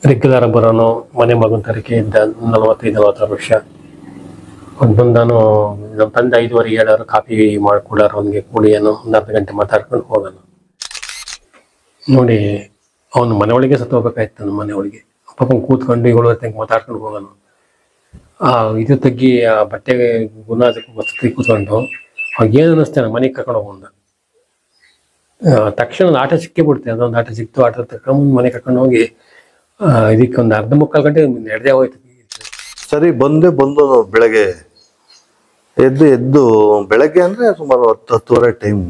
Regular ಬರೋನು ಮನೆ ಮಗನ ತರಕೆ ಇದ್ದ 45-46 ವರ್ಷ. ಒಂದು ಬಂದು ನಾನು ನಮ್ಮ ತಂದೆ 5:15 7 ಕಾಫಿ ಮಾಡ್ಕೊಡಾರ ಅವನಿಗೆ ಕುಡಿಯೋನು, ಒಂದು ಅರ್ಧ ಗಂಟೆ ಮಾತಾಡ್ಕೊಂಡು ಹೋಗೋನು. ನೋಡಿ ಅವನು ಮನೆ ಒಳಗೆ ಸತ್ತು ಹೋಗ್ಬೇಕಾಯ್ತು. ನಮ್ಮ ಮನೆ ಒಳಗೆ ಪಾಪ ಕೂತ್ಕೊಂಡು 7 ತನಕ ಮಾತಾಡ್ಕೊಂಡು ಹೋಗೋನು. ಇದು ತಗ್ಗಿ ಆ ಬಟ್ಟೆಗೆ ಗುಣಾದಕ್ಕೆ ವಸತಿ ಕೂತ್ಕೊಂಡು ಏನು ಅನ್ನಿಸ್ತಾನೆ ಮನೆಗೆ ಕರ್ಕೊಂಡು ಹೋಗೋಣ. ತಕ್ಷಣ ಒಂದು ಆಟ ಸಿಕ್ಕೇ ಬಿಡ್ತೆ. ಅದೊಂದು ಆಟ ಸಿಕ್ತು, ಆಟ ತಗೊಂಡು ಮನೆ ಕರ್ಕೊಂಡು ಹೋಗಿ ಇದಕ್ಕೆ ಒಂದು ಅರ್ಧ ಮುಕ್ಕಾಲು ಗಂಟೆ ನಡೆದೇ ಹೋಯ್ತು. ಸರಿ ಬಂದು ಬೆಳಗ್ಗೆ ಎದ್ದು ಬೆಳಗ್ಗೆ ಅಂದರೆ ಸುಮಾರು 10-10:30 ಟೈಮ್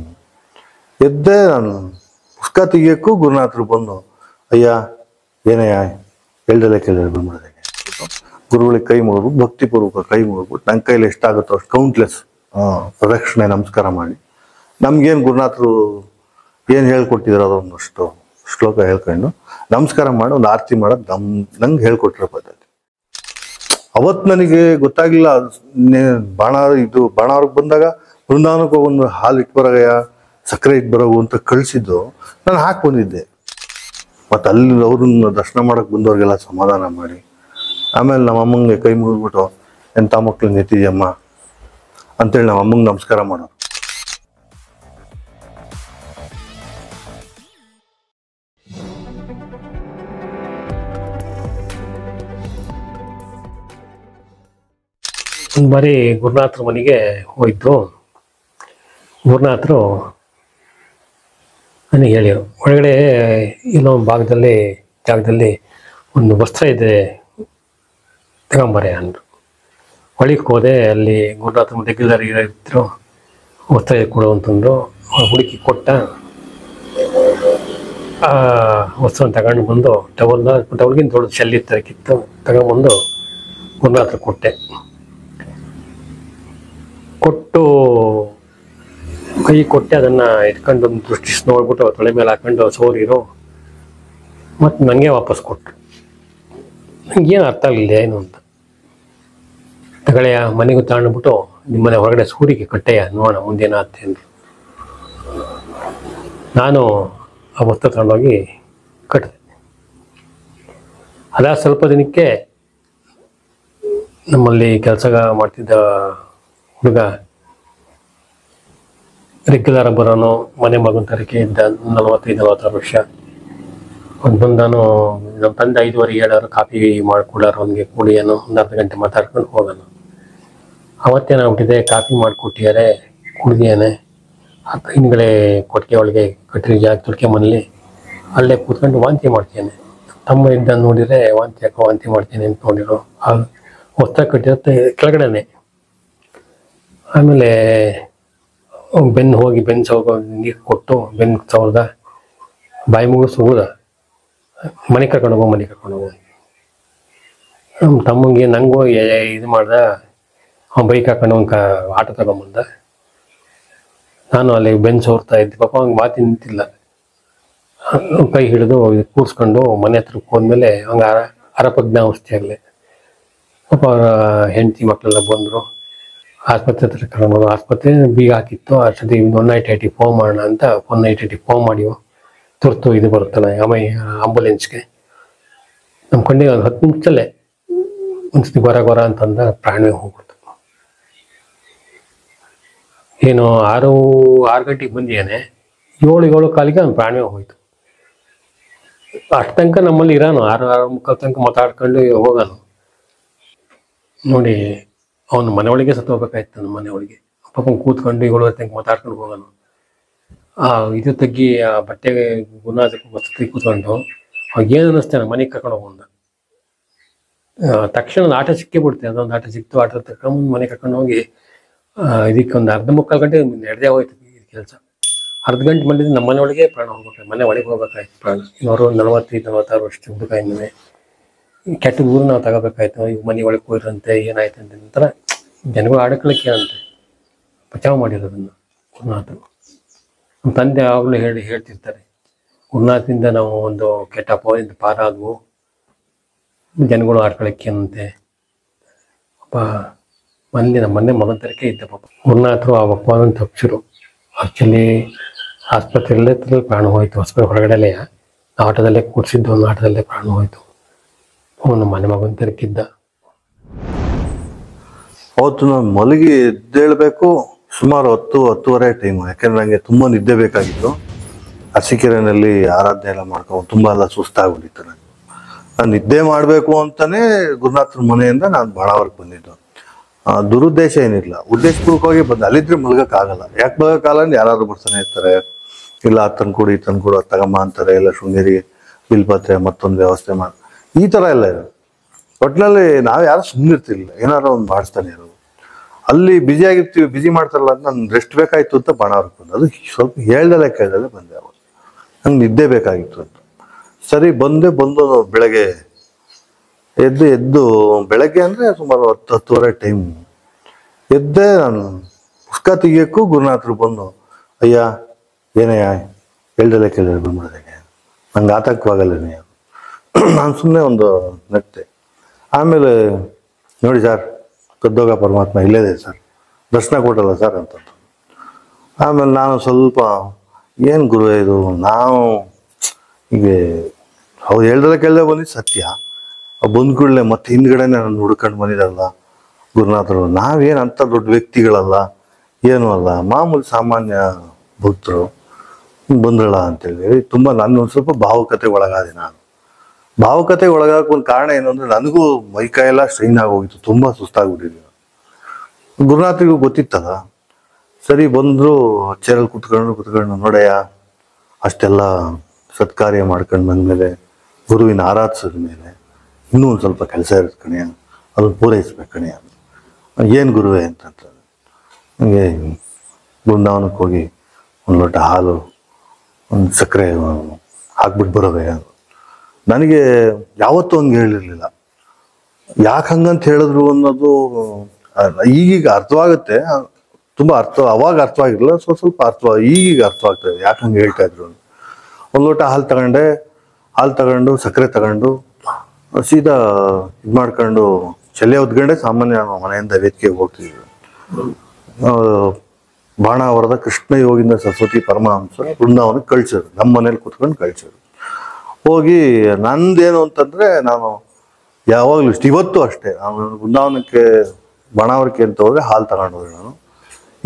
ಎದ್ದೆ. ನಾನು ಪುಸ್ತಕ ತೆಗಿಯೋಕ್ಕೂ ಗುರುನಾಥರು ಬಂದು, ಅಯ್ಯ ಏನಯ್ಯ ಹೇಳ್ದಲ್ಲೇ ಕೇಳಿದ್ರೆ ಬಂದ್ಬಿಡೋದೆ. ಗುರುಗಳಿಗೆ ಕೈ ಮುಗಿದ್ಬಿಟ್ಟು ಭಕ್ತಿಪೂರ್ವಕ ಕೈ ಮುಗಿದ್ಬಿಟ್ಟು ನನ್ನ ಕೈಲಿ ಎಷ್ಟಾಗುತ್ತೋ ಅಷ್ಟು ಕೌಂಟ್ಲೆಸ್ ಪ್ರದಕ್ಷಿಣೆ ನಮಸ್ಕಾರ ಮಾಡಿ, ನಮ್ಗೇನು ಗುರುನಾಥರು ಏನು ಹೇಳ್ಕೊಟ್ಟಿದ್ರು ಅದೊಂದಷ್ಟು ಶ್ಲೋಕ ಹೇಳ್ಕೊಂಡು ನಮಸ್ಕಾರ ಮಾಡಿ ಒಂದು ಆರತಿ ಮಾಡೋದು ನಂಗೆ ಹೇಳ್ಕೊಟ್ಟಿರೋ ಪದ್ಧತಿ. ಅವತ್ತು ನನಗೆ ಗೊತ್ತಾಗಿಲ್ಲ. ಬಾಣಾವ್ರಿಗೆ ಬಂದಾಗ ಬೃಂದಾವನಕ್ಕೆ ಒಂದು ಹಾಲು ಇಟ್ಟು ಬರೋಗಯ್ಯ, ಸಕ್ಕರೆ ಇಟ್ಟು ಬರೋಗು ಅಂತ ಕಳಿಸಿದ್ದು ನಾನು ಹಾಕಿ ಬಂದಿದ್ದೆ. ಮತ್ತು ಅಲ್ಲಿ ಅವ್ರನ್ನ ದರ್ಶನ ಮಾಡೋಕ್ಕೆ ಬಂದವ್ರಿಗೆಲ್ಲ ಸಮಾಧಾನ ಮಾಡಿ, ಆಮೇಲೆ ನಮ್ಮ ಅಮ್ಮಂಗೆ ಕೈ ಮುಗಿದ್ಬಿಟ್ಟು ಎಂಥ ಮಕ್ಳು ನೆತ್ತಿದ್ಯಮ್ಮ ಅಂತೇಳಿ ನಮ್ಮ ಅಮ್ಮಂಗೆ ನಮಸ್ಕಾರ ಮಾಡೋರು. ಒಂದು ಬಾರಿ ಗುರುನಾಥರ ಮನೆಗೆ ಹೋಯ್ತು. ಗುರುನಾಥರು ನನಗೆ ಹೇಳಿದರು, ಒಳಗಡೆ ಏನೋ ಜಾಗದಲ್ಲಿ ಒಂದು ವಸ್ತ್ರ ಇದೆ ತಗೊಂಬರೆ ಅಂದರು. ಒಳಗೆ ಹೋದೆ. ಅಲ್ಲಿ ಗುರುನಾಥರ ರೆಗ್ಯುಲರ್ ಇದ್ರು ವಸ್ತ್ರ ಕೊಡು ಅಂತಂದರು. ಹುಡುಕಿ ಕೊಟ್ಟ. ಆ ವಸ್ತ್ರನ ತಗೊಂಡು ಬಂದು ಟವಲ್ಗಿಂತ ದೊಡ್ಡ ಶೆಲ್ಲಿ ತರಕಿತ್ತು ತಗೊಂಡ್ಬಂದು ಗುರುನಾಥರು ಕೊಟ್ಟು ಕೈ ಕೊಟ್ಟೆ. ಅದನ್ನು ಇಟ್ಕೊಂಡು ಒಂದು ದೃಷ್ಟಿ ನೋಡ್ಬಿಟ್ಟು ತೊಳೆ ಮೇಲೆ ಹಾಕೊಂಡು ಸೋರಿರು ಮತ್ತು ನನಗೆ ವಾಪಸ್ ಕೊಟ್ಟರು. ನನಗೇನು ಅರ್ಥ ಆಗಲಿಲ್ಲ ಏನು ಅಂತ. ತಗಳೆಯ ಮನೆಗೂ ತಗೊಂಡ್ಬಿಟ್ಟು ನಿಮ್ಮನೆ ಹೊರಗಡೆ ಸೂರಿಗೆ ಕಟ್ಟೆಯ ನೋಡೋಣ ಮುಂದೇನಾಗ್ತೆ ಅಂದರು. ನಾನು ಆ ವಸ್ತ್ರ ತಗೊಂಡೋಗಿ ಕಟ್ಟಿದೆ. ಅದಾದ ಸ್ವಲ್ಪ ದಿನಕ್ಕೆ ನಮ್ಮಲ್ಲಿ ಕೆಲಸ ಮಾಡ್ತಿದ್ದ ಹುಡುಗ ರೆಗ್ಯುಲರ್ ಬರೋನು ಮನೆ ಮಗನ ತರಕೆ ಇದ್ದ 45-46 ವರ್ಷ. ಒಂದು ಬಂದು ನಾನು ನಮ್ಮ ತಂದೆ 5:15 7 ಕಾಫಿ ಮಾಡ್ಕೊಡಾರ ಅವನಿಗೆ ಕುಡಿಯೋನು, ಒಂದು ಅರ್ಧ ಗಂಟೆ ಮಾತಾಡ್ಕೊಂಡು ಹೋಗೋನು. ಅವತ್ತೇನಾಗ್ಬಿಟ್ಟಿದೆ, ಕಾಫಿ ಮಾಡಿಕೊಟ್ಟಿದ್ದಾರೆ, ಕುಡಿದಿಯಾನೆ. ಹಿಂದ್ಗಡೆ ಕೊಟ್ಟಿಗೆ ಒಳಗೆ ಕಟ್ಟಿಗೆ ಜಾಗ ತುಳ್ಕೆ ಮನೇಲಿ ಅಲ್ಲೇ ಕೂತ್ಕೊಂಡು ವಾಂತಿ ಮಾಡ್ತೇನೆ. ತಮ್ಮ ಇದ್ದ ನೋಡಿದರೆ ವಾಂತಿ ಮಾಡ್ತೇನೆ ಅಂತ ನೋಡಿರೋ. ಆ ವಸ್ತ್ರ ಕಟ್ಟಿರುತ್ತೆ ಕೆಳಗಡೆನೆ. ಆಮೇಲೆ ಬೆನ್ನು ಸೋಗೋ ನೀರು ಕೊಟ್ಟು ಬೆನ್ನು ಸೌದ ಬಾಯಿ ಮುಗಿಸ್ ಹೋದ. ಮನೆ ಕರ್ಕೊಂಡು ಹೋಗು. ನಮ್ಮ ತಮ್ಮಂಗೆ ನಂಗೂ ಇದು ಮಾಡ್ದ. ಅವ್ನು ಬೈಕ್ ಹಾಕೊಂಡು ಒಂದು ಆಟೋ ತಗೊಂಬಂದ. ನಾನು ಅಲ್ಲಿ ಬೆನ್ನು ಸೋರ್ತಾ ಇದ್ದೆ. ಪಾಪ ಅವ್ನಿಗೆ ಮಾತಿ ನಿಂತಿಲ್ಲ. ಕೈ ಹಿಡಿದು ಕೂರಿಸ್ಕೊಂಡು ಮನೆ ಹತ್ರಕ್ಕೆ ಹೋದ್ಮೇಲೆ ಹಂಗೆ ಅರಪಜ್ಞಾವಸ್ಥೆ ಆಗಲಿ. ಪಾಪ ಅವರ ಹೆಂಡತಿ ಮಕ್ಕಳೆಲ್ಲ ಬಂದರು. ಆಸ್ಪತ್ರೆ ಹತ್ರ ಕರ್ಕೊಂಡು ಆಸ್ಪತ್ರೆ ಬೀಗ ಹಾಕಿತ್ತು. ಅಷ್ಟೊತ್ತಿ 190 ಫೋನ್ ಮಾಡೋಣ ಅಂತ 190 ಫೋನ್ ಮಾಡಿವು. ತುರ್ತು ಇದು ಬರುತ್ತಲ್ಲ ಆಂಬುಲೆನ್ಸ್ಗೆ. ನಮ್ಮ ಕಣ್ಣಿಗೆ ಒಂದು 10 ನಿಮಿಷದಲ್ಲೇ ಒಂದ್ಸತಿ ಗೊರ ಅಂತಂದ ಪ್ರಾಣವೇ ಹೋಗ್ಬಿಡ್ತು. ಏನು 6 ಗಂಟೆಗೆ ಬಂದಿಯಾನೆ, 7 ಕಾಲಿಗೆ ಅವ್ನು ಪ್ರಾಣವೇ ಹೋಯ್ತು. ಅಷ್ಟು ತನಕ ನಮ್ಮಲ್ಲಿ ಇರೋನು 6-6:45 ತನಕ ಮಾತಾಡ್ಕೊಂಡು ಹೋಗೋನು. ನೋಡಿ ಅವನು ಮನೆ ಒಳಗೆ ಸತ್ತು ಹೋಗ್ಬೇಕಾಯ್ತು. ನಮ್ಮ ಮನೆ ಒಳಗೆ ಪಾಪ ಕೂತ್ಕೊಂಡು 7 ತನಕ ಮಾತಾಡ್ಕೊಂಡು ಹೋಗೋನು. ಇದು ತಗ್ಗಿ ಆ ಬಟ್ಟೆಗೆ ಗುಣಾದಕ್ಕೆ ವಸತಿ ಕೂತ್ಕೊಂಡು ಏನು ಅನ್ನಿಸ್ತಾನೆ ಮನೆಗೆ ಕರ್ಕೊಂಡು ಹೋಗೋಣ. ತಕ್ಷಣ ಒಂದು ಆಟ ಸಿಕ್ಕೇ ಬಿಡ್ತೆ. ಅದೊಂದು ಆಟ ಸಿಕ್ತು, ಆಟ ತಗೊಂಡು ಮನೆ ಕರ್ಕೊಂಡು ಹೋಗಿ ಇದಕ್ಕೆ ಒಂದು ಅರ್ಧ ಮುಕ್ಕಾಲು ಗಂಟೆ ನಡೆದೇ ಹೋಯ್ತು ಕೆಲಸ. ಅರ್ಧ ಗಂಟೆ ಬಂದಿದ್ದು ನಮ್ಮ ಮನೆ ಒಳಗೆ ಪ್ರಾಣ ಹೋಗ್ಬೇಕಾಯ್ತು. ಮನೆ ಒಳಗೆ ಹೋಗ್ಬೇಕಾಯ್ತು ಪ್ರಾಣ. ಇವರು 45-46 ವರ್ಷ ಹುಡುಗ. ಇನ್ನೇ ಕೆಟ್ಟ ದೂರ ನಾವು ತಗೋಬೇಕಾಯ್ತು. ಈಗ ಮನೆ ಒಳಗೆ ಹೋಗಿರಂತೆ ಏನಾಯ್ತು ಅಂತ ನಂತರ ಜನಗಳು ಆಡಕೊಳ್ಳಕ್ಕೆ ಅಂತೆ ಬಚಾವ್ ಮಾಡಿರೋದನ್ನು ಗುರುನಾಥರು. ನಮ್ಮ ತಂದೆ ಯಾವಾಗಲೂ ಹೇಳ್ತಿರ್ತಾರೆ, ಗುರುನಾಥದಿಂದ ನಾವು ಒಂದು ಕೆಟ್ಟ ಅಪವಾದದಿಂದ ಪಾರಾದವು, ಜನಗಳು ಆಡ್ಕೊಳ್ಳಕ್ಕೆ ಅಂತೆ. ಪಾಪ ನಮ್ಮ ಮನೆ ಮಗನ ತರಕೆ ಇದ್ದ ಪಾಪ. ಗುರುನಾಥರು ಆ ಅಪವಾದನ ತಪ್ಪಿಸಿರು. ಆಕ್ಚುಲಿ ಆಸ್ಪತ್ರೆಯಲ್ಲೇ ಪ್ರಾಣ ಹೋಯಿತು. ಆಸ್ಪತ್ರೆ ಹೊರಗಡೆಲೇ ಆಟೋದಲ್ಲೇ ಕೂರಿಸಿದ್ದು, ಒಂದು ಆಟೋದಲ್ಲೇ ಪ್ರಾಣ ಹೋಯಿತು. ಅವನು ಮನೆ ಮಗನ ತಿರುಗಿದ್ದ. ಅವತ್ತು ನಾನು ಮಲಗಿ ಎದ್ದೇಳಬೇಕು ಸುಮಾರು 10-10:30 ಟೈಮು. ಯಾಕೆಂದ್ರೆ ನನಗೆ ತುಂಬ ನಿದ್ದೆ ಬೇಕಾಗಿತ್ತು. ಅರಸೀಕೆರೆಯಲ್ಲಿ ಆರಾಧನೆ ಎಲ್ಲ ಮಾಡ್ಕೊಂಡು ತುಂಬ ಎಲ್ಲ ಸುಸ್ತಾಗ್ಬಿಟ್ಟಿತ್ತು ನನಗೆ. ನಾನು ನಿದ್ದೆ ಮಾಡಬೇಕು ಅಂತಲೇ ಗುರುನಾಥನ ಮನೆಯಿಂದ ನಾನು ಬಾಣಾವರಕ್ಕೆ ಬಂದಿದ್ದು. ದುರುದ್ದೇಶ ಏನಿಲ್ಲ, ಉದ್ದೇಶಪೂರ್ವಕವಾಗಿ ಬಂದೆ. ಅಲ್ಲಿದ್ರೆ ಮಲಗೋಕ್ಕಾಗಲ್ಲ. ಯಾಕೆ ಮಲಗೋಕ್ಕಾಗಲ್ಲ ಅಂದ್ರೆ ಯಾರಾದ್ರು ಬರ್ತಾನೆ ಇರ್ತಾರೆ, ಇಲ್ಲ ತಂದ್ಕೊಡು ತಂದ್ಕೊಡು ಅದು ತಗೊಂಬ ಅಂತಾರೆ, ಇಲ್ಲ ಶೃಂಗೇರಿ ಬಿಲ್ಪತ್ರೆ ಮತ್ತೊಂದು ವ್ಯವಸ್ಥೆ ಮಾಡಿ ಈ ಥರ ಎಲ್ಲ ಇರೋದು. ಒಟ್ಟಿನಲ್ಲಿ ನಾವು ಯಾರು ಸುಮ್ಮನಿರ್ತಿರ್ಲಿಲ್ಲ, ಏನಾದ್ರು ಒಂದು ಮಾಡಿಸ್ತಾನೆ ಇರೋದು. ಅಲ್ಲಿ ಬ್ಯುಸಿ ಆಗಿರ್ತೀವಿ, ಬ್ಯುಸಿ ಮಾಡ್ತಾರಲ್ಲ ಅಂತ ನಾನು ರೆಸ್ಟ್ ಬೇಕಾಯಿತು ಅಂತ ಬಾಣಾವರಕ್ಕೆ ಬಂದೆ. ಅದು ಸ್ವಲ್ಪ ಹೇಳ್ದಲ್ಲೇ ಕೇಳ್ದಲ್ಲೇ ಬಂದೆ. ಅವಾಗ ನಂಗೆ ನಿದ್ದೆ ಬೇಕಾಗಿತ್ತು ಅಂತ ಸರಿ ಬಂದು ಬೆಳಗ್ಗೆ ಎದ್ದು ಬೆಳಗ್ಗೆ ಅಂದರೆ ಸುಮಾರು 10-10:30 ಟೈಮ್ ಎದ್ದೆ. ನಾನು ಪುಸ್ತಕ ತೆಗಿಯೋಕ್ಕೂ ಗುರುನಾಥರು ಬಂದು, ಅಯ್ಯ ಏನಯ್ಯ ಹೇಳ್ದಲ್ಲೇ ಕೇಳಿದ್ರೆ ಬಂದ್ಬಿಡೋದಕ್ಕೆ ನಂಗೆ ಆತಂಕವಾಗಲ್ಲನೇ. ನಾನು ಸುಮ್ಮನೆ ಒಂದು ನಗ್ತೆ. ಆಮೇಲೆ ನೋಡಿ ಸರ್, ಕದ್ದೋಗ ಪರಮಾತ್ಮ ಇಲ್ಲೇದೆ ಸರ್, ದರ್ಶನ ಕೊಟ್ಟಲ್ಲ ಸರ್ ಅಂತಂದು. ಆಮೇಲೆ ನಾನು ಸ್ವಲ್ಪ ಏನು ಗುರು ಇದು, ನಾವು ಹೀಗೆ ಅವ್ರು ಹೇಳ್ದಲ್ಲ ಕೇಳ್ದೆ ಬಂದಿದ್ದು ಸತ್ಯ. ಬಂದ ಕೂಡಲೇ ಮತ್ತೆ ಹಿಂದ್ಗಡೆನೆ ನಾನು ಹುಡ್ಕೊಂಡು ಬಂದಿದ್ದಲ್ಲ ಗುರುನಾಥರು. ನಾವೇನು ಅಂಥ ದೊಡ್ಡ ವ್ಯಕ್ತಿಗಳಲ್ಲ, ಏನೂ ಅಲ್ಲ, ಮಾಮೂಲಿ ಸಾಮಾನ್ಯ ಭಕ್ತರು ಬಂದ್ರಲ್ಲ ಅಂತೇಳಿ ತುಂಬ ನಾನು ಒಂದು ಸ್ವಲ್ಪ ಭಾವುಕತೆ ಒಳಗಾದೆ. ನಾನು ಭಾವುಕತೆ ಒಳಗಾಕ ಒಂದು ಕಾರಣ ಏನು ಅಂದರೆ ನನಗೂ ಮೈಕೈಯೆಲ್ಲ ಸ್ಟ್ರೈನ್ ಆಗೋಗಿತ್ತು, ತುಂಬ ಸುಸ್ತಾಗ್ಬಿಟ್ಟಿದ್ದೆ. ಗುರುನಾಥರಿಗೂ ಗೊತ್ತಿತ್ತಲ್ಲ. ಸರಿ ಬಂದರು, ಚೇರಲ್ಲಿ ಕುತ್ಕೊಂಡು ನೋಡಯ್ಯ ಅಷ್ಟೆಲ್ಲ ಸತ್ಕಾರ್ಯ ಮಾಡ್ಕೊಂಡು ಬಂದಮೇಲೆ ಗುರುವಿನ ಆರಾಧಿಸಿದ ಮೇಲೆ ಇನ್ನೂ ಒಂದು ಸ್ವಲ್ಪ ಕೆಲಸ ಇರುತ್ತೆ ಕಣೆಯ, ಅದನ್ನು ಪೂರೈಸ್ಬೇಕು ಕಣೆಯ. ಏನು ಗುರುವೇ ಅಂತಂತಾರೆ. ನನಗೆ ಬೃಂದಾವನಕ್ಕೆ ಹೋಗಿ ಒಂದು ಲೋಟ ಹಾಲು ಒಂದು ಸಕ್ಕರೆ ಹಾಕ್ಬಿಟ್ಟು ಬರೋವೆ. ನನಗೆ ಯಾವತ್ತೂ ಹಂಗೆ ಹೇಳಿರಲಿಲ್ಲ. ಯಾಕೆ ಹಂಗಂತ ಹೇಳಿದ್ರು ಅನ್ನೋದು ಈಗೀಗ ಅರ್ಥವಾಗುತ್ತೆ. ತುಂಬ ಅವಾಗ ಅರ್ಥವಾಗಿರಲಿಲ್ಲ, ಸ್ವಲ್ಪ ಈಗೀಗ ಅರ್ಥವಾಗ್ತದೆ ಯಾಕೆ ಹಂಗೆ ಹೇಳ್ತಾ ಇದ್ರು. ಒಂದು ಲೋಟ ಹಾಲು ತಗೊಂಡು ಸಕ್ಕರೆ ತಗೊಂಡು ಸೀದಾ ಇದು ಮಾಡ್ಕೊಂಡು ಚಲ್ಲೆ ಹೊದ್ಕೊಂಡೆ ಸಾಮಾನ್ಯ ಮನೆಯಿಂದ ವೇದಿಕೆಗೆ ಹೋಗ್ತಿದ್ವಿ. ಬಾಣಾವರದ ಕೃಷ್ಣ ಯೋಗೀಂದ್ರ ಸರಸ್ವತಿ ಪರಮಹಂಸರ ಬೃಂದಾವನಕ್ಕೆ ಕಳ್ಸೋರು, ನಮ್ಮ ಮನೇಲಿ ಕೂತ್ಕೊಂಡು ಕಳ್ಸೋರು. ಹೋಗಿ ನಂದೇನು ಅಂತಂದರೆ, ನಾನು ಯಾವಾಗಲೂ ಇವತ್ತು ಅಷ್ಟೇ, ನಾನು ಬೃಂದಾವನಕ್ಕೆ ಬಾಣಾವರಕ್ಕೆ ಅಂತ ಹೋದರೆ ಹಾಲು ತಗೊಂಡೋದ್ರೆ ನಾನು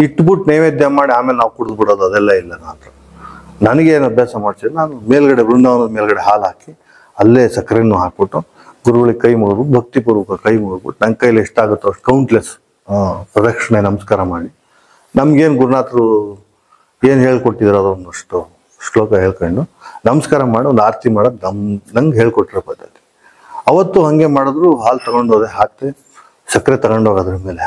ಇಟ್ಬಿಟ್ಟು ನೈವೇದ್ಯ ಮಾಡಿ ಆಮೇಲೆ ನಾವು ಕುಡಿದು ಬಿಡೋದು ಅದೆಲ್ಲ ಇಲ್ಲ. ನನಗೇನು ಅಭ್ಯಾಸ ಮಾಡ್ಸಿದ್ರೆ, ನಾನು ಮೇಲ್ಗಡೆ ಬೃಂದಾವನದ ಮೇಲ್ಗಡೆ ಹಾಲು ಹಾಕಿ ಅಲ್ಲೇ ಸಕ್ಕರೆನೂ ಹಾಕ್ಬಿಟ್ಟು ಗುರುಗಳಿಗೆ ಕೈ ಮುಗಿದ್ಬಿಟ್ಟು ಭಕ್ತಿಪೂರ್ವಕ ಕೈ ಮುಗಿದ್ಬಿಟ್ಟು ನನ್ನ ಕೈಲಿ ಎಷ್ಟಾಗುತ್ತೋ ಅಷ್ಟು ಕೌಂಟ್ಲೆಸ್ ಪ್ರದಕ್ಷಿಣೆ ನಮಸ್ಕಾರ ಮಾಡಿ, ನಮ್ಗೇನು ಗುರುನಾಥರು ಏನು ಹೇಳ್ಕೊಟ್ಟಿದ್ರು ಅದೊಂದಷ್ಟು ಶ್ಲೋಕ ಹೇಳ್ಕೊಂಡು ನಮಸ್ಕಾರ ಮಾಡಿ ಒಂದು ಆರತಿ ಮಾಡೋದು ನಂಗೆ ಹೇಳ್ಕೊಟ್ಟಿರೋ ಪದ್ಧತಿ. ಅವತ್ತು ಹಾಗೆ ಮಾಡಿದ್ರು. ಹಾಲು ತಗೊಂಡೋದೆ ಹಾಕ್ತೆ, ಸಕ್ಕರೆ ತಗೊಂಡೋಗಿ ಅದ್ರ ಮೇಲೆ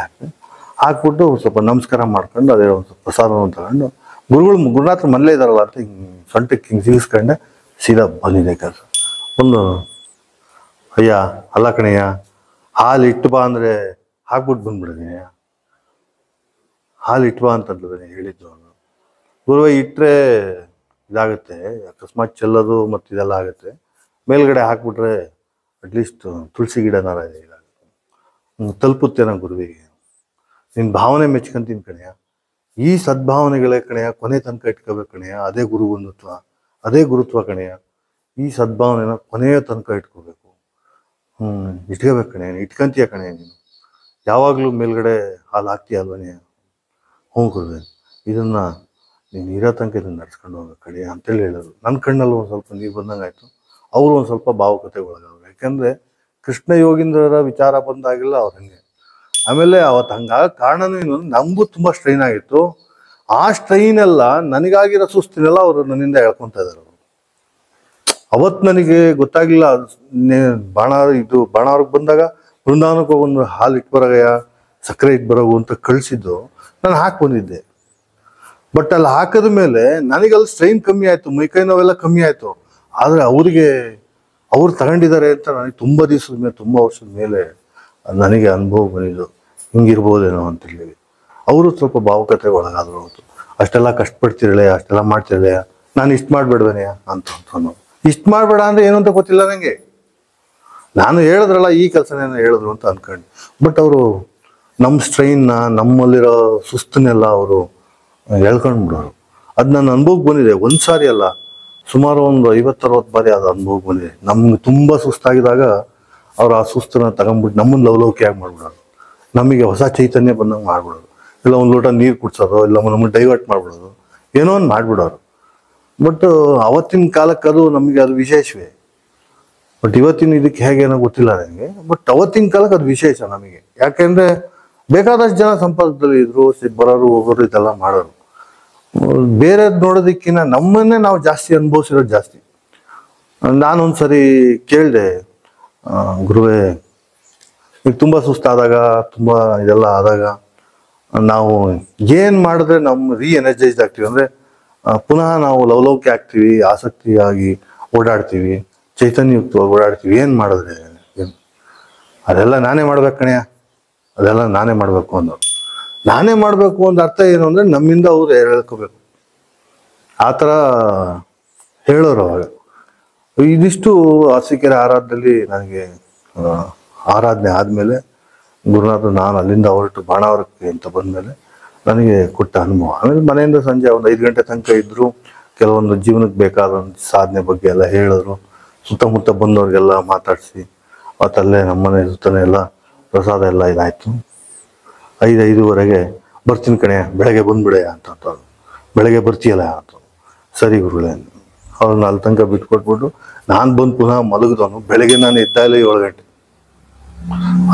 ಹಾಕ್ಬಿಟ್ಟು ಸ್ವಲ್ಪ ನಮಸ್ಕಾರ ಮಾಡ್ಕೊಂಡು ಅದೇ ಒಂದು ಸ್ವಲ್ಪ ಪ್ರಸಾದವನ್ನು ತಗೊಂಡು ಗುರುನಾಥರು ಮನೇಲೇ ಇದ್ದಾರಲ್ಲ ಅಂತ ಹಿಂಗೆ ಸೊಂಟಕ್ಕೆ ಹಿಂಗೆ ಸಿಗಿಸ್ಕೊಂಡೆ ಸೀದಾ ಬಂದಿದೆ ಕೆಲಸ. ಒಂದು ಅಯ್ಯ ಅಲ್ಲ ಕಣಯ್ಯ, ಹಾಲು ಇಟ್ಟು ಬಾ ಅಂದರೆ ಹಾಕ್ಬಿಟ್ಟು ಬಂದ್ಬಿಡಿದೀನಿ, ಹಾಲು ಇಟ್ಟು ಬಾ ಅಂತಂದ್ರೆ ಹೇಳಿದ್ದು ಅವನು. ಗುರುವೇ ಇಟ್ಟರೆ ಇದಾಗುತ್ತೆ, ಅಕಸ್ಮಾತ್ ಚೆಲ್ಲೋದು ಮತ್ತು ಇದೆಲ್ಲ ಆಗುತ್ತೆ, ಮೇಲ್ಗಡೆ ಹಾಕ್ಬಿಟ್ರೆ ಅಟ್ಲೀಸ್ಟ್ ತುಳಸಿ ಗಿಡನಾರ ಇದಾಗುತ್ತೆ, ತಲುಪುತ್ತೇನೋ ಗುರುವಿಗೆ. ನಿನ್ನ ಭಾವನೆ ಮೆಚ್ಕೊಂತೀನಿ ಕಣೆಯ, ಈ ಸದ್ಭಾವನೆಗಳೇ ಕಣೆಯ ಕೊನೆ ತನಕ ಇಟ್ಕೋಬೇಕು ಕಣೆಯ, ಅದೇ ಗುರುಬಂಧುತ್ವ, ಅದೇ ಗುರುತ್ವ ಕಣೆಯ. ಈ ಸದ್ಭಾವನೆನ ಕೊನೆಯ ತನಕ ಇಟ್ಕೋಬೇಕು. ಇಟ್ಕೋಬೇಕು ಕಣೆಯ, ಇಟ್ಕೊಂತೀಯ ಕಣೆಯ ನೀನು, ಯಾವಾಗಲೂ ಮೇಲ್ಗಡೆ ಹಾಲು ಹಾಕ್ತೀಯ ಅಲ್ವನೇ. ಹ್ಞೂ ಗುರುವೆ, ಇದನ್ನು ನೀನು ಇರೋ ತನಕ ಇದನ್ನು ನಡ್ಸ್ಕೊಂಡು ಹೋಗ್ಬೇಕು ಕಣೆಯ ಅಂತೇಳಿ ಹೇಳೋರು. ನನ್ನ ಕಣ್ಣಲ್ಲಿ ಒಂದು ಸ್ವಲ್ಪ ನೀರು ಬಂದಂಗೆ ಆಯಿತು. ಅವರು ಒಂದು ಸ್ವಲ್ಪ ಭಾವುಕತೆ ಒಳಗಾದ್ರು. ಯಾಕೆಂದರೆ ಕೃಷ್ಣ ಯೋಗೀಂದ್ರರ ವಿಚಾರ ಬಂದಾಗಿಲ್ಲ ಅವ್ರು ಹಂಗೆ. ಆಮೇಲೆ ಅವತ್ತು ಹಂಗಾಗ ಕಾರಣನೂ ಏನು, ನಮಗೂ ತುಂಬ ಸ್ಟ್ರೈನ್ ಆಗಿತ್ತು. ಆ ಸ್ಟ್ರೈನ್ ಎಲ್ಲ ನನಗಾಗಿರೋ ಸುಸ್ತಿನೆಲ್ಲ ಅವರು ನನ್ನಿಂದ ಹೇಳ್ಕೊತಾ ಇದ್ದಾರೆ. ಅವತ್ತು ನನಗೆ ಗೊತ್ತಾಗಿಲ್ಲ. ಬಾಣಾವರಕ್ಕೆ ಬಂದಾಗ ಬೃಂದಾವನಕ್ಕೆ ಒಂದು ಹಾಲು ಇಟ್ಟು ಬರೋಗಯ್ಯ, ಸಕ್ಕರೆ ಇಟ್ಟು ಬರೋಗು ಅಂತ ಕಳಿಸಿದ್ದು ನಾನು ಹಾಕಿ ಬಂದಿದ್ದೆ. ಬಟ್ ಅಲ್ಲಿ ಹಾಕಿದ ಮೇಲೆ ನನಗಲ್ಲಿ ಸ್ಟ್ರೈನ್ ಕಮ್ಮಿ ಆಯಿತು, ಮೈಕೈ ನೋವೆಲ್ಲ ಕಮ್ಮಿ ಆಯಿತು. ಆದರೆ ಅವ್ರು ತಗೊಂಡಿದ್ದಾರೆ ಅಂತ ನನಗೆ ತುಂಬ ದಿವಸದ ಮೇಲೆ, ತುಂಬ ವರ್ಷದ ಮೇಲೆ ನನಗೆ ಅನುಭವ ಬಂದಿದ್ದು. ಹಿಂಗಿರ್ಬೋದೇನೋ ಅಂತೇಳಿ ಅವರು ಸ್ವಲ್ಪ ಭಾವುಕತೆ ಒಳಗಾದ್ರು. ಅವತ್ತು ಅಷ್ಟೆಲ್ಲ ಕಷ್ಟಪಡ್ತಿರಳೆ, ಅಷ್ಟೆಲ್ಲ ಮಾಡ್ತಿರಳೆ, ನಾನು ಇಷ್ಟು ಮಾಡಬೇಡವೇನೆ ಅಂತ ಇಷ್ಟು ಮಾಡಬೇಡ ಅಂದರೆ ಏನು ಅಂತ ಗೊತ್ತಿಲ್ಲ ನನಗೆ. ನಾನು ಹೇಳಿದ್ರಲ್ಲ ಈ ಕೆಲಸನೇನೋ ಹೇಳಿದ್ರು ಅಂತ ಅಂದ್ಕೊಂಡು. ಬಟ್ ಅವರು ನಮ್ಮ ಸ್ಟ್ರೈನ್ನ, ನಮ್ಮಲ್ಲಿರೋ ಸುಸ್ತನ್ನೆಲ್ಲ ಅವರು ಹೇಳ್ಕೊಂಡ್ಬಿಡೋರು. ಅದು ನನ್ನ ಅನುಭವಕ್ಕೆ ಬಂದಿದೆ. ಒಂದು ಸಾರಿ ಅಲ್ಲ, ಸುಮಾರು ಒಂದು 50-60 ಬಾರಿ ಅದು ಅನುಭವಕ್ಕೆ ಬಂದಿದೆ. ನಮ್ಗೆ ತುಂಬ ಸುಸ್ತಾಗಿದ್ದಾಗ ಅವ್ರು ಆ ಸುಸ್ತನ್ನ ತಗೊಂಡ್ಬಿಟ್ಟು ನಮ್ಮನ್ನು ಲವಲವಿಕೆಯಾಗಿ ಮಾಡ್ಬಿಡೋರು, ನಮಗೆ ಹೊಸ ಚೈತನ್ಯ ಬಂದಂಗೆ ಮಾಡ್ಬಿಡೋರು, ಇಲ್ಲ ಒಂದು ಲೋಟ ನೀರು ಕುಡ್ಸೋದು, ಇಲ್ಲ ನಮ್ಮನ್ನು ಡೈವರ್ಟ್ ಮಾಡ್ಬಿಡೋದು, ಏನೋ ಒಂದು ಮಾಡಿಬಿಡೋರು. ಬಟ್ ಅವತ್ತಿನ ಕಾಲಕ್ಕೆ ಅದು ನಮಗೆ ಅದು ವಿಶೇಷವೇ. ಬಟ್ ಇವತ್ತಿನ ಇದಕ್ಕೆ ಹೇಗೇನೋ ಗೊತ್ತಿಲ್ಲ ನನಗೆ. ಬಟ್ ಅವತ್ತಿನ ಕಾಲಕ್ಕೆ ಅದು ವಿಶೇಷ ನಮಗೆ. ಯಾಕೆಂದರೆ ಬೇಕಾದಷ್ಟು ಜನ ಸಂಪರ್ಕದಲ್ಲಿ ಇದ್ರು, ಬರೋರು ಹೋಗೋರು ಇದೆಲ್ಲ ಮಾಡೋರು. ಬೇರೆದು ನೋಡೋದಕ್ಕಿಂತ ನಮ್ಮನ್ನೇ ನಾವು ಜಾಸ್ತಿ ಅನುಭವಿಸಿರೋದು ಜಾಸ್ತಿ. ನಾನೊಂದು ಸರಿ ಕೇಳಿದೆ, ಗುರುವೇ ಈಗ ತುಂಬ ಸುಸ್ತಾದಾಗ, ತುಂಬ ಇದೆಲ್ಲ ಆದಾಗ ನಾವು ಏನು ಮಾಡಿದ್ರೆ ನಮ್ಮ ಎನರ್ಜೈಸ್ಡ್ ಆಗ್ತೀವಿ, ಅಂದರೆ ಪುನಃ ನಾವು ಲವಲವಿಕೆ ಆಗ್ತೀವಿ, ಆಸಕ್ತಿಯಾಗಿ ಓಡಾಡ್ತೀವಿ, ಚೈತನ್ಯಯುಕ್ತವಾಗಿ ಓಡಾಡ್ತೀವಿ, ಏನು ಮಾಡಿದ್ರೆ ಅದೆಲ್ಲ ನಾನೇ ಮಾಡ್ಬೇಕು ಕಣೆಯ, ಅದೆಲ್ಲ ನಾನೇ ಮಾಡಬೇಕು ಅನ್ನೋದು. ನಾನೇ ಮಾಡಬೇಕು ಒಂದು ಅರ್ಥ ಏನು ಅಂದರೆ ನಮ್ಮಿಂದ ಅವ್ರು ಹೇಳ್ಕೋಬೇಕು, ಆ ಥರ ಹೇಳೋರು ಅವಾಗ. ಇದಿಷ್ಟು ಅರಸೀಕೆರೆ ಆರಾಧದಲ್ಲಿ ನನಗೆ ಆರಾಧನೆ ಆದಮೇಲೆ ಗುರುನಾಥ ನಾನು ಅಲ್ಲಿಂದ ಹೊರಟು ಬಾಣಾವರಕ್ಕೆ ಅಂತ ಬಂದಮೇಲೆ ನನಗೆ ಕೊಟ್ಟ ಅನುಭವ. ಆಮೇಲೆ ಮನೆಯಿಂದ ಸಂಜೆ ಒಂದು 5 ಗಂಟೆ ತನಕ ಇದ್ದರು. ಕೆಲವೊಂದು ಜೀವನಕ್ಕೆ ಬೇಕಾದ ಸಾಧನೆ ಬಗ್ಗೆ ಎಲ್ಲ ಹೇಳಿದ್ರು. ಸುತ್ತಮುತ್ತ ಬಂದವ್ರಿಗೆಲ್ಲ ಮಾತಾಡಿಸಿ ಮತ್ತಲ್ಲೇ ನಮ್ಮನೆ ಸುತ್ತನೇ ಎಲ್ಲ ಪ್ರಸಾದ ಎಲ್ಲ ಇದಾಯಿತು. 5:05ವರೆಗೆ ಬರ್ತೀನಿ ಕಣೆ, ಬೆಳಗ್ಗೆ ಬಂದ್ಬಿಡೆ ಅಂತ. ಬೆಳಗ್ಗೆ ಬರ್ತೀಯಲ್ಲ ಅಂತ. ಸರಿ ಗುರುಗಳೇ, ಅವ್ರನ್ನ ಅಲ್ಲಿ ತನಕ ಬಿಟ್ಕೊಟ್ಬಿಟ್ಟು ನಾನು ಬಂದು ಪುನಃ ಮಲಗಿದವನು. ಬೆಳಗ್ಗೆ ನಾನು ಎದ್ದಾಗಲೇ 7 ಗಂಟೆ.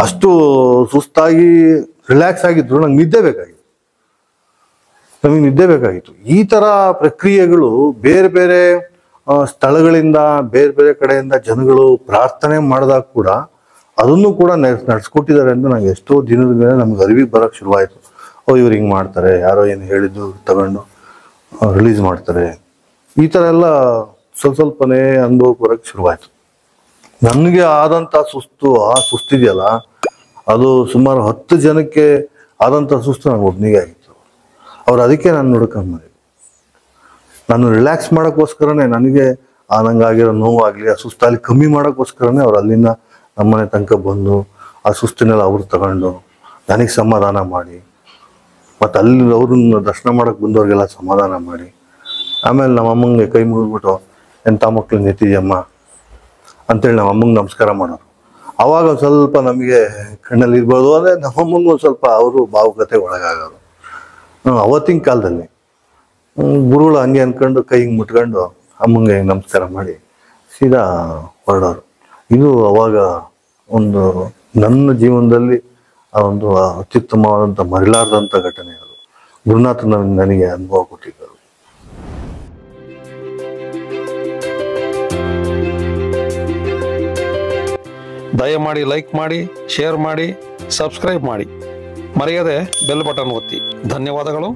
ಅಷ್ಟು ಸುಸ್ತಾಗಿ ರಿಲ್ಯಾಕ್ಸ್ ಆಗಿದ್ರು. ನಂಗೆ ನಿದ್ದೆ ಬೇಕಾಗಿತ್ತು. ಈ ಥರ ಪ್ರಕ್ರಿಯೆಗಳು ಬೇರೆ ಬೇರೆ ಸ್ಥಳಗಳಿಂದ, ಬೇರೆ ಬೇರೆ ಕಡೆಯಿಂದ ಜನಗಳು ಪ್ರಾರ್ಥನೆ ಮಾಡಿದಾಗ ಕೂಡ ಅದನ್ನು ಕೂಡ ನಡ್ಸ್ಕೊಟ್ಟಿದ್ದಾರೆ ಅಂತ ನಂಗೆ ಎಷ್ಟೋ ದಿನದ ಮೇಲೆ ನಮ್ಗೆ ಅರಿವಿಗೆ ಬರೋಕ್ಕೆ ಶುರುವಾಯಿತು. ಇವ್ರು ಹಿಂಗೆ ಮಾಡ್ತಾರೆ, ಯಾರೋ ಏನು ಹೇಳಿದ್ದು ತಗೊಂಡು ರಿಲೀಸ್ ಮಾಡ್ತಾರೆ, ಈ ಥರ ಎಲ್ಲ ಸ್ವಲ್ಪನೇ ಅನುಭವಕ್ಕೆ ಬರೋಕ್ಕೆ ಶುರುವಾಯಿತು. ನನಗೆ ಆದಂಥ ಆ ಸುಸ್ತಿದೆಯಲ್ಲ, ಅದು ಸುಮಾರು 10 ಜನಕ್ಕೆ ಆದಂಥ ಸುಸ್ತು ನನಗೆ ಒಬ್ಬನಿಗೆ ಆಗಿತ್ತು. ಅವ್ರು ಅದಕ್ಕೆ ನಾನು ನೋಡ್ಕೊಂಬಂದೆ. ನಾನು ರಿಲ್ಯಾಕ್ಸ್ ಮಾಡೋಕ್ಕೋಸ್ಕರನೇ, ನನಗೆ ನಂಗಾಗಿರೋ ನೋವಾಗಲಿ ಆ ಸುಸ್ತಾಗಲಿ ಕಮ್ಮಿ ಮಾಡೋಕ್ಕೋಸ್ಕರನೇ ಅವ್ರು ಅಲ್ಲಿಂದ ನಮ್ಮನೆ ತನಕ ಬಂದು ಆ ಸುಸ್ತಿನೆಲ್ಲ ಅವ್ರು ತಗೊಂಡು ನನಗೆ ಸಮಾಧಾನ ಮಾಡಿ, ಮತ್ತು ಅಲ್ಲಿ ಅವ್ರನ್ನ ದರ್ಶನ ಮಾಡೋಕ್ಕೆ ಬಂದವ್ರಿಗೆಲ್ಲ ಸಮಾಧಾನ ಮಾಡಿ, ಆಮೇಲೆ ನಮ್ಮ ಅಮ್ಮಂಗೆ ಕೈ ಮುಗಿದ್ಬಿಟ್ಟು ಎಂಥ ಮಕ್ಳು ನೆತ್ತಿದ್ಯಮ್ಮ ಅಂತೇಳಿ ನಮ್ಮ ಅಮ್ಮಂಗೆ ನಮಸ್ಕಾರ ಮಾಡೋರು. ಆವಾಗ ಒಂದು ಸ್ವಲ್ಪ ನಮಗೆ ಕಣ್ಣಲ್ಲಿ ಇರ್ಬೋದು. ಅಂದರೆ ನಮ್ಮಮ್ಮಂಗೆ ಒಂದು ಸ್ವಲ್ಪ ಅವರು ಭಾವುಕತೆ ಒಳಗಾಗೋರು. ಅವತ್ತಿನ ಕಾಲದಲ್ಲಿ ಗುರುಗಳು ಹಂಗೆ ಅಂದ್ಕೊಂಡು ಕೈ ಹಿಂಗೆ ಮುಟ್ಕೊಂಡು ಅಮ್ಮಂಗೆ ನಮಸ್ಕಾರ ಮಾಡಿ ಸೀದಾ ಹೊರಡೋರು. ಇದು ಅವಾಗ ಒಂದು ನನ್ನ ಜೀವನದಲ್ಲಿ ಆ ಒಂದು ಅತ್ಯುತ್ತಮವಾದಂಥ ಮರಿಲಾರದಂಥ ಘಟನೆ. ಅದು ಗುರುನಾಥ ನನಗೆ ಅನುಭವ ಕೊಟ್ಟಿದ್ದರು. ದಯಮಾಡಿ ಲೈಕ್ ಮಾಡಿ, ಶೇರ್ ಮಾಡಿ, ಸಬ್ಸ್ಕ್ರೈಬ್ ಮಾಡಿ, ಮರೆಯದೆ ಬೆಲ್ ಬಟನ್ ಒತ್ತಿ. ಧನ್ಯವಾದಗಳು.